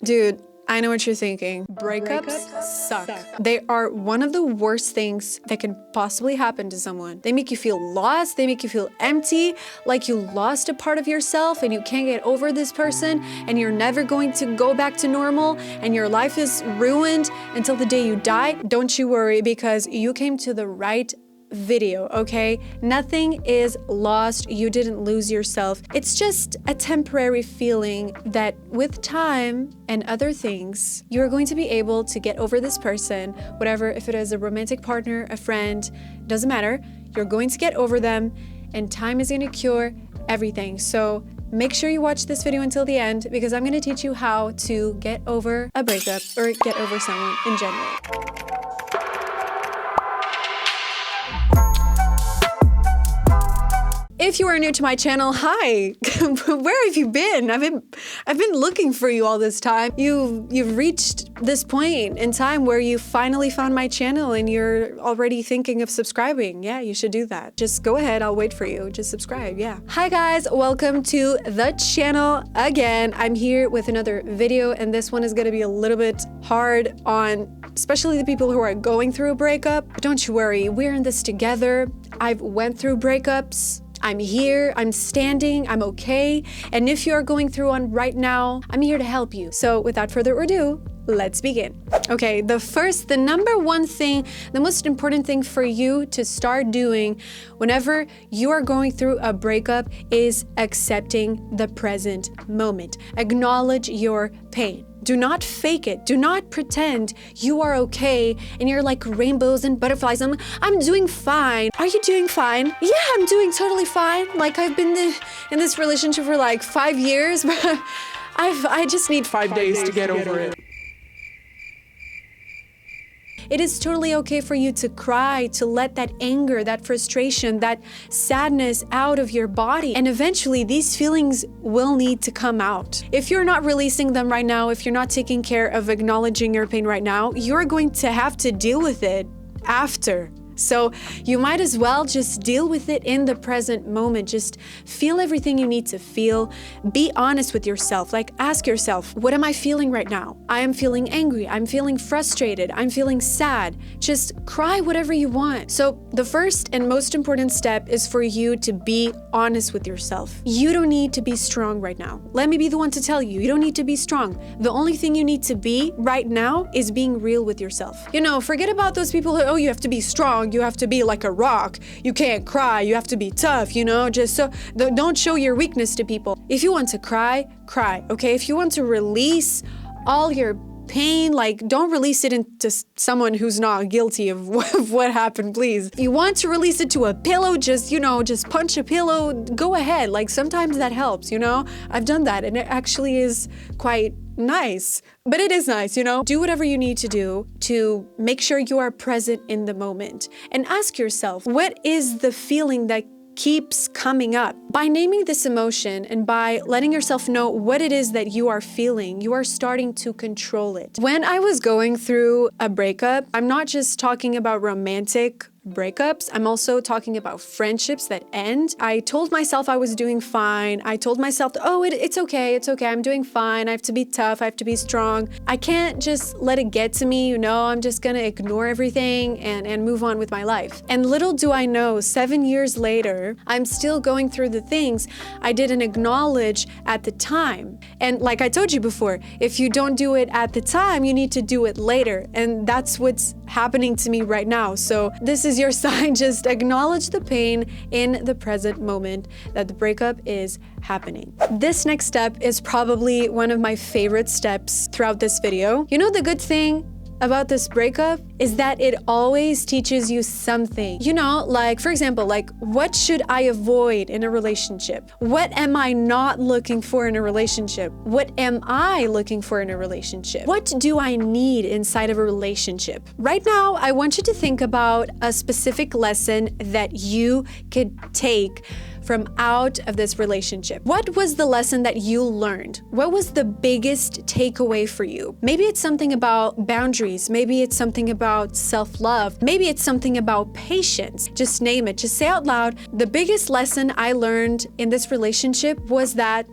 Dude, I know what you're thinking. Breakups suck. They are one of the worst things that can possibly happen to someone. They make you feel lost, they make you feel empty, like you lost a part of yourself and you can't get over this person and you're never going to go back to normal and your life is ruined until the day you die. Don't you worry, because you came to the right video, okay? Nothing is lost. You didn't lose yourself. It's just a temporary feeling that with time and other things, you're going to be able to get over this person, whatever, if it is a romantic partner, a friend, doesn't matter. You're going to get over them and time is going to cure everything. So make sure you watch this video until the end, because I'm going to teach you how to get over a breakup or get over someone in general. If you are new to my channel, hi. Where have you been? I've been looking for you all this time. You've reached this point in time where you finally found my channel and you're already thinking of subscribing. Yeah, you should do that. Just go ahead, I'll wait for you. Just subscribe, yeah. Hi guys, welcome to the channel again. I'm here with another video, and this one is gonna be a little bit hard on especially the people who are going through a breakup. But don't you worry, we're in this together. I've went through breakups. I'm here, I'm standing, I'm okay. And if you are going through one right now, I'm here to help you. So without further ado, let's begin. Okay, the number one thing, the most important thing for you to start doing whenever you are going through a breakup is accepting the present moment. Acknowledge your pain. Do not fake it. Do not pretend you are okay and you're like rainbows and butterflies. I'm doing fine. Are you doing fine? Yeah, I'm doing totally fine. Like I've been in this relationship for like 5 years, but I just need 5 days to get over it. It is totally okay for you to cry, to let that anger, that frustration, that sadness out of your body. And eventually these feelings will need to come out. If you're not releasing them right now, if you're not taking care of acknowledging your pain right now, you're going to have to deal with it after. So you might as well just deal with it in the present moment. Just feel everything you need to feel. Be honest with yourself. Like ask yourself, what am I feeling right now? I am feeling angry. I'm feeling frustrated. I'm feeling sad. Just cry whatever you want. So the first and most important step is for you to be honest with yourself. You don't need to be strong right now. Let me be the one to tell you, you don't need to be strong. The only thing you need to be right now is being real with yourself. You know, forget about those people who, oh, you have to be strong. You have to be like a rock. You can't cry. You have to be tough, you know? Just so don't show your weakness to people. If you want to cry, cry, okay? If you want to release all your pain, like don't release it into someone who's not guilty of what happened, please. If you want to release it to a pillow, just, you know, just punch a pillow, go ahead. Like sometimes that helps, you know? I've done that and it actually is quite nice. But it is nice, you know? Do whatever you need to do to make sure you are present in the moment. And ask yourself, what is the feeling that keeps coming up? By naming this emotion and by letting yourself know what it is that you are feeling, you are starting to control it. When I was going through a breakup, I'm not just talking about romantic breakups, I'm also talking about friendships that end. I told myself I was doing fine. I told myself, oh, it's okay, I'm doing fine. I have to be tough, I have to be strong. I can't just let it get to me, you know, I'm just gonna ignore everything and move on with my life. And little do I know, 7 years later, I'm still going through the things I didn't acknowledge at the time. And like I told you before, if you don't do it at the time, you need to do it later. And that's what's happening to me right now. So this is your sign. Just acknowledge the pain in the present moment that the breakup is happening. This next step is probably one of my favorite steps throughout this video. You know, the good thing about this breakup is that it always teaches you something. You know, like for example, like what should I avoid in a relationship? What am I not looking for in a relationship? What am I looking for in a relationship? What do I need inside of a relationship? Right now, I want you to think about a specific lesson that you could take from out of this relationship. What was the lesson that you learned? What was the biggest takeaway for you? Maybe it's something about boundaries. Maybe it's something about self-love. Maybe it's something about patience. Just name it. Just say out loud, the biggest lesson I learned in this relationship was that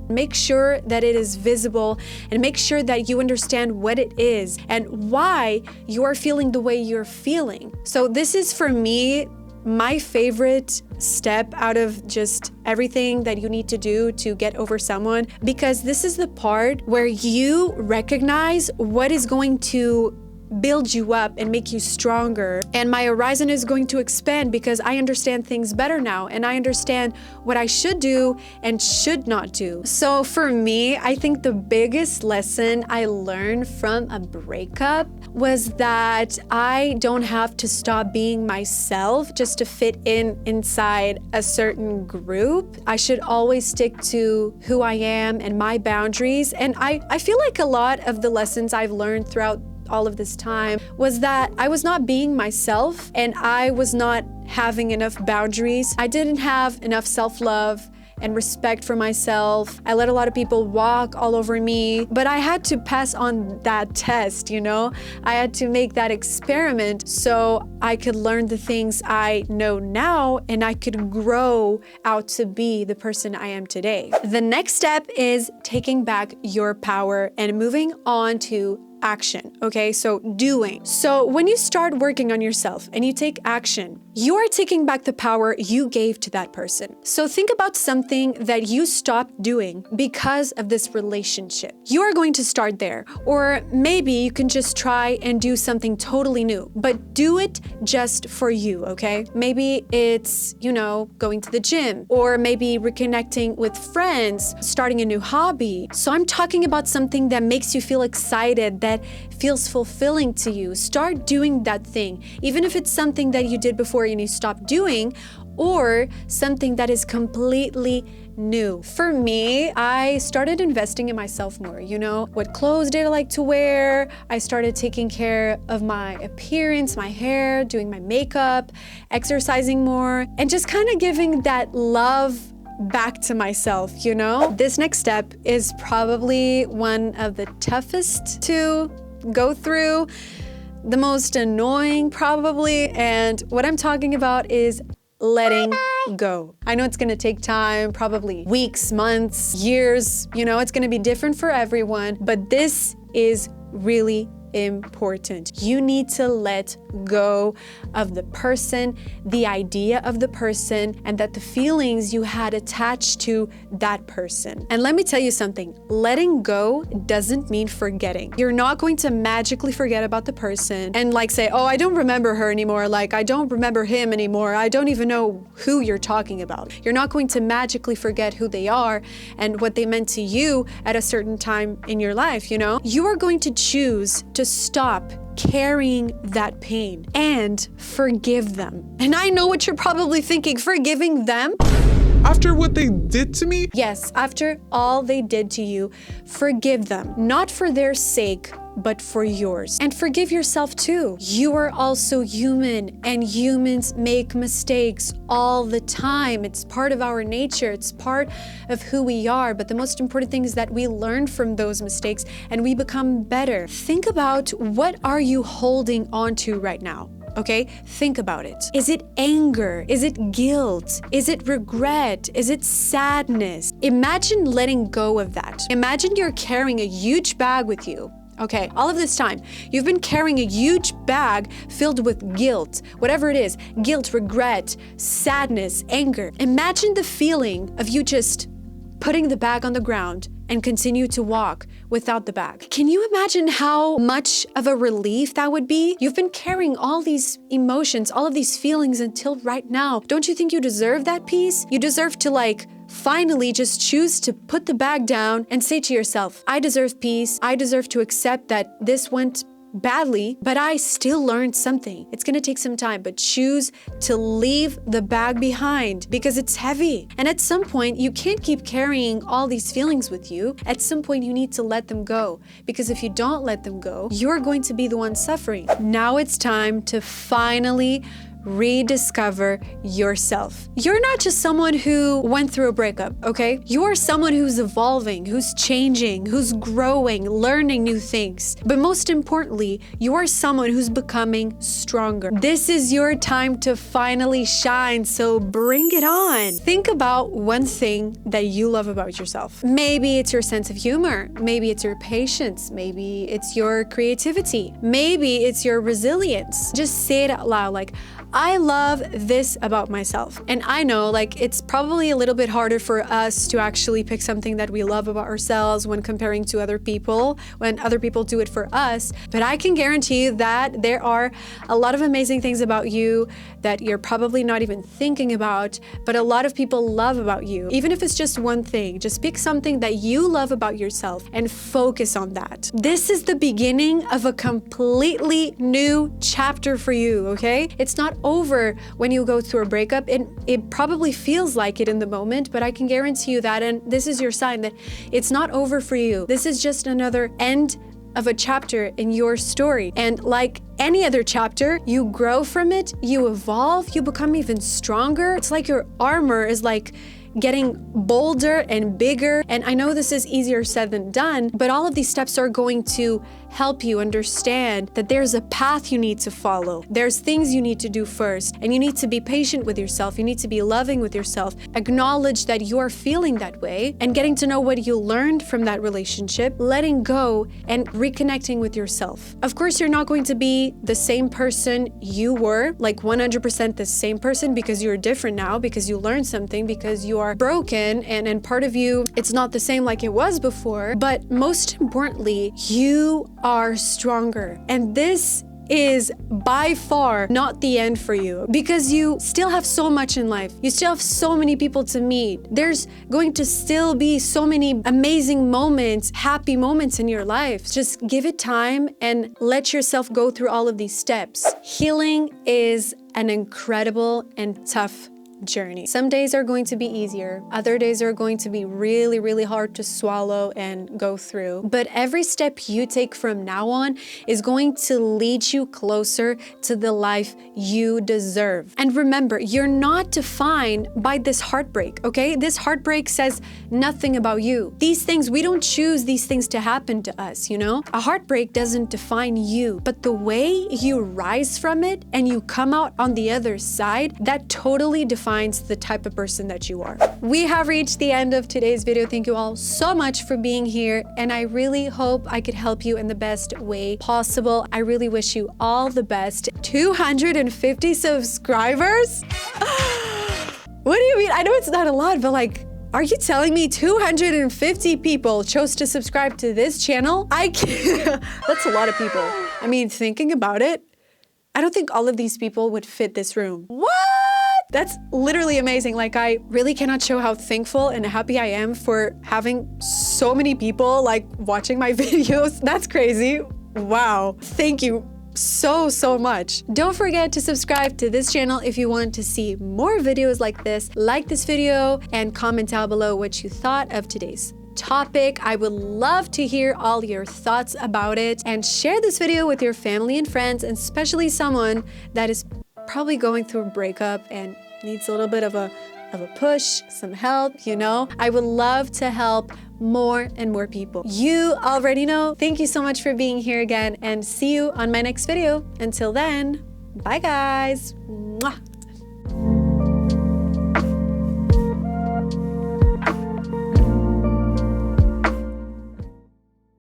Make sure that it is visible and make sure that you understand what it is and why you are feeling the way you're feeling. So this is, for me, my favorite step out of just everything that you need to do to get over someone, because this is the part where you recognize what is going to build you up and make you stronger. And my horizon is going to expand because I understand things better now and I understand what I should do and should not do. So for me, I think the biggest lesson I learned from a breakup was that I don't have to stop being myself just to fit inside a certain group. I should always stick to who I am and my boundaries. And I feel like a lot of the lessons I've learned throughout all of this time was that I was not being myself and I was not having enough boundaries. I didn't have enough self-love and respect for myself. I let a lot of people walk all over me, but I had to pass on that test, you know? I had to make that experiment so I could learn the things I know now and I could grow out to be the person I am today. The next step is taking back your power and moving on to action, okay? So doing. So when you start working on yourself and you take action, you are taking back the power you gave to that person. So think about something that you stopped doing because of this relationship. You are going to start there. Or maybe you can just try and do something totally new, but do it just for you, okay? Maybe it's, going to the gym, or maybe reconnecting with friends, starting a new hobby. So I'm talking about something that makes you feel excited, that feels fulfilling to you. Start doing that thing, even if it's something that you did before and you stopped doing, or something that is completely new. For me, I started investing in myself more, what clothes did I like to wear? I started taking care of my appearance, my hair, doing my makeup, exercising more, and just kind of giving that love back to myself, This next step is probably one of the toughest to go through, the most annoying probably, and what I'm talking about is letting go. I know it's gonna take time, probably weeks, months, years, it's gonna be different for everyone, but this is really important. You need to let go of the person, the idea of the person, and that the feelings you had attached to that person. And let me tell you something, letting go doesn't mean forgetting. You're not going to magically forget about the person and say, oh, I don't remember her anymore. I don't remember him anymore. I don't even know who you're talking about. You're not going to magically forget who they are and what they meant to you at a certain time in your life, You are going to choose to stop carrying that pain and forgive them. And I know what you're probably thinking, forgiving them? After what they did to me? Yes, after all they did to you, forgive them. Not for their sake, but for yours. And forgive yourself too. You are also human, and humans make mistakes all the time. It's part of our nature. It's part of who we are. But the most important thing is that we learn from those mistakes and we become better. Think about, what are you holding on to right now? Okay, think about it. Is it anger? Is it guilt? Is it regret? Is it sadness? Imagine letting go of that. Imagine you're carrying a huge bag with you. Okay, all of this time, you've been carrying a huge bag filled with guilt, whatever it is, guilt, regret, sadness, anger. Imagine the feeling of you just putting the bag on the ground and continue to walk without the bag. Can you imagine how much of a relief that would be? You've been carrying all these emotions, all of these feelings until right now. Don't you think you deserve that peace? You deserve to finally just choose to put the bag down and say to yourself, I deserve peace. I deserve to accept that this went badly, but I still learned something. It's gonna take some time, but choose to leave the bag behind because it's heavy. And at some point, you can't keep carrying all these feelings with you. At some point, you need to let them go, because if you don't let them go, you're going to be the one suffering. Now it's time to finally rediscover yourself. You're not just someone who went through a breakup, okay? You're someone who's evolving, who's changing, who's growing, learning new things. But most importantly, you are someone who's becoming stronger. This is your time to finally shine, so bring it on. Think about one thing that you love about yourself. Maybe it's your sense of humor. Maybe it's your patience. Maybe it's your creativity. Maybe it's your resilience. Just say it out loud, like, I love this about myself. And I know, like, it's probably a little bit harder for us to actually pick something that we love about ourselves when comparing to other people, when other people do it for us. But I can guarantee you that there are a lot of amazing things about you that you're probably not even thinking about, but a lot of people love about you. Even if it's just one thing, just pick something that you love about yourself and focus on that. This is the beginning of a completely new chapter for you, okay? It's not over when you go through a breakup. It probably feels like it in the moment, but I can guarantee you that, and this is your sign that it's not over for you. This is just another end of a chapter in your story. And like any other chapter, you grow from it, you evolve, you become even stronger. It's like your armor is like getting bolder and bigger. And I know this is easier said than done, but all of these steps are going to help you understand that there's a path you need to follow. There's things you need to do first, and you need to be patient with yourself. You need to be loving with yourself. Acknowledge that you're feeling that way and getting to know what you learned from that relationship, letting go and reconnecting with yourself. Of course, you're not going to be the same person you were, like 100% the same person, because you're different now, because you learned something, because you are broken, and part of you, it's not the same like it was before. But most importantly, you are stronger. And this is by far not the end for you, because you still have so much in life. You still have so many people to meet. There's going to still be so many amazing moments, happy moments in your life. Just give it time and let yourself go through all of these steps. Healing is an incredible and tough journey. Some days are going to be easier. Other days are going to be really, really hard to swallow and go through. But every step you take from now on is going to lead you closer to the life you deserve. And remember, you're not defined by this heartbreak, okay? This heartbreak says nothing about you. These things, we don't choose these things to happen to us, you know? A heartbreak doesn't define you, but the way you rise from it and you come out on the other side, that totally defines the type of person that you are. We have reached the end of today's video. Thank you all so much for being here, and I really hope I could help you in the best way possible. I really wish you all the best. 250 subscribers? What do you mean? I know it's not a lot, but like, are you telling me 250 people chose to subscribe to this channel? I can't. That's a lot of people. I mean, thinking about it, I don't think all of these people would fit this room. What? That's literally amazing. Like, I really cannot show how thankful and happy I am for having so many people like watching my videos. That's crazy. Wow. Thank you so much. Don't forget to subscribe to this channel if you want to see more videos like this. Like this video and comment down below what you thought of today's topic. I would love to hear all your thoughts about it, and share this video with your family and friends, and especially someone that is probably going through a breakup and needs a little bit of a push, some help, you know? I would love to help more and more people. You already know. Thank you so much for being here again, and see you on my next video. Until then, bye guys. Mwah.